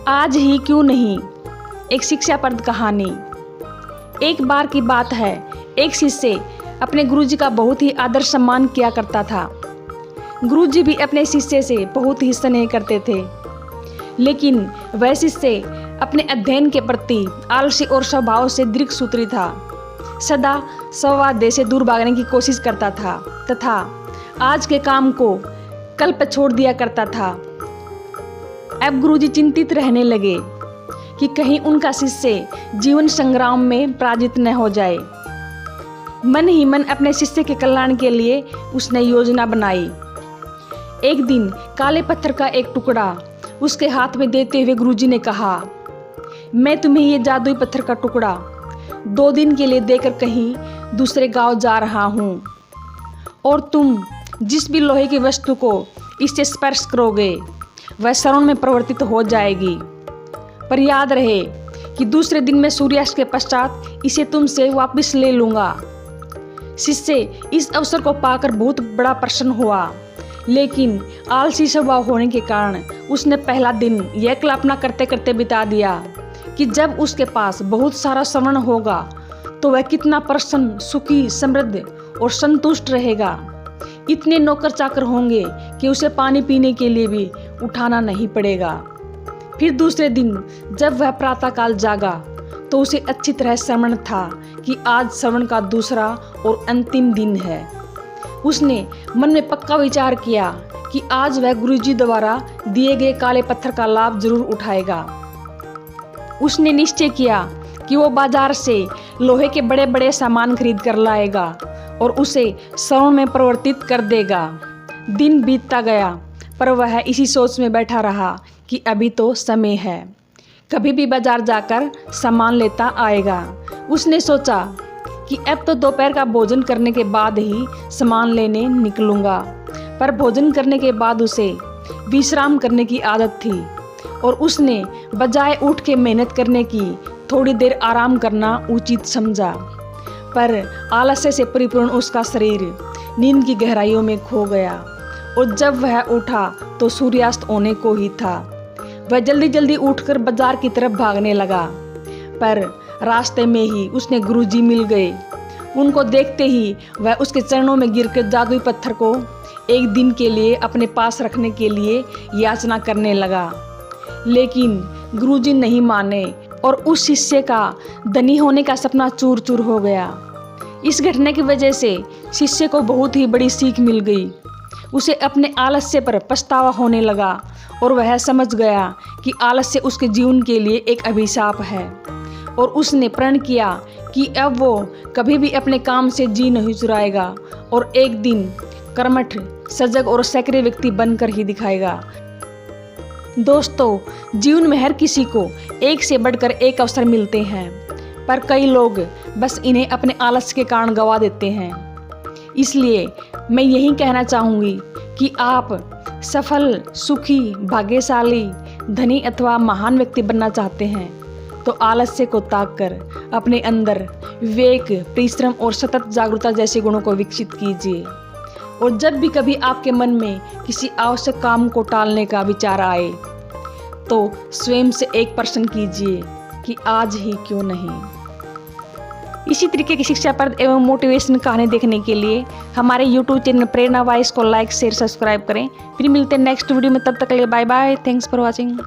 आज ही क्यों नहीं, एक शिक्षाप्रद कहानी। एक बार की बात है, एक शिष्य अपने गुरुजी का बहुत ही आदर सम्मान किया करता था। गुरुजी भी अपने शिष्य से बहुत ही स्नेह करते थे, लेकिन वह शिष्य अपने अध्ययन के प्रति आलसी और स्वभाव से दीर्घसूत्री था। सदा संवाद से दूर भागने की कोशिश करता था तथा आज के काम को कल पर छोड़ दिया करता था। अब गुरुजी चिंतित रहने लगे कि कहीं उनका शिष्य जीवन संग्राम में पराजित न हो जाए। मन ही मन अपने शिष्य के कल्याण के लिए उसने योजना बनाई। एक दिन काले पत्थर का एक टुकड़ा उसके हाथ में देते हुए गुरुजी ने कहा, मैं तुम्हें ये जादुई पत्थर का टुकड़ा 2 दिन के लिए देकर कहीं दूसरे गांव जा रहा हूँ, और तुम जिस भी लोहे की वस्तु को इससे स्पर्श करोगे वह श्रवण में परिवर्तित हो जाएगी। पर याद रहे कि दूसरे दिन मैं सूर्यास्त के पश्चात इसे तुमसे वापस ले लूँगा। शिष्य इस अवसर को पाकर बहुत बड़ा प्रसन्न हुआ, लेकिन आलसी स्वभाव होने के कारण उसने पहला दिन यह कल्पना करते करते बिता दिया कि जब उसके पास बहुत सारा श्रवण होगा तो वह कितना प्रसन्न, सुखी, समृद्ध और संतुष्ट रहेगा। इतने नौकर चाकर होंगे कि उसे पानी पीने के लिए भी उठाना नहीं पड़ेगा। फिर दूसरे दिन जब वह प्रातःकाल जागा तो उसे अच्छी तरह स्मरण था कि आज श्रवण का दूसरा और अंतिम दिन है। उसने मन में पक्का विचार किया कि आज वह गुरुजी द्वारा दिए गए काले पत्थर का लाभ जरूर उठाएगा। उसने निश्चय किया कि वो बाजार से लोहे के बड़े बड़े सामान खरीद कर लाएगा और उसे श्रवण में परिवर्तित कर देगा। दिन बीतता गया, पर वह इसी सोच में बैठा रहा कि अभी तो समय है, कभी भी बाजार जाकर सामान लेता आएगा। उसने सोचा कि अब तो दोपहर का भोजन करने के बाद ही सामान लेने निकलूँगा, पर भोजन करने के बाद उसे विश्राम करने की आदत थी और उसने बजाय उठ के मेहनत करने की थोड़ी देर आराम करना उचित समझा। पर आलस्य से परिपूर्ण उसका शरीर नींद की गहराइयों में खो गया और जब वह उठा तो सूर्यास्त होने को ही था। वह जल्दी जल्दी उठकर बाजार की तरफ भागने लगा, पर रास्ते में ही उसने गुरुजी मिल गए। उनको देखते ही वह उसके चरणों में गिरकर जादुई पत्थर को एक दिन के लिए अपने पास रखने के लिए याचना करने लगा, लेकिन गुरुजी नहीं माने और उस शिष्य का धनी होने का सपना चूर चूर हो गया। इस घटना की वजह से शिष्य को बहुत ही बड़ी सीख मिल गई। उसे अपने आलस्य पर पछतावा होने लगा और वह समझ गया कि आलस्य उसके जीवन के लिए एक अभिशाप है, और उसने प्रण किया कि अब वो कभी भी अपने काम से जी नहीं चुराएगा और एक दिन कर्मठ, सजग और सक्रिय व्यक्ति बनकर ही दिखाएगा। दोस्तों, जीवन में हर किसी को एक से बढ़कर एक अवसर मिलते हैं, पर कई लोग बस इन्हें अपने आलस्य के कारण गंवा देते हैं। इसलिए मैं यही कहना चाहूँगी कि आप सफल, सुखी, भाग्यशाली, धनी अथवा महान व्यक्ति बनना चाहते हैं तो आलस्य को त्याग कर अपने अंदर विवेक, परिश्रम और सतत जागरूकता जैसे गुणों को विकसित कीजिए। और जब भी कभी आपके मन में किसी आवश्यक काम को टालने का विचार आए तो स्वयं से एक प्रश्न कीजिए कि आज ही क्यों नहीं। इसी तरीके की शिक्षाप्रद एवं मोटिवेशन कहानी देखने के लिए हमारे YouTube चैनल प्रेरणा वॉइस को लाइक, शेयर, सब्सक्राइब करें। फिर मिलते हैं नेक्स्ट वीडियो में, तब तक के लिए bye bye. Thanks for watching.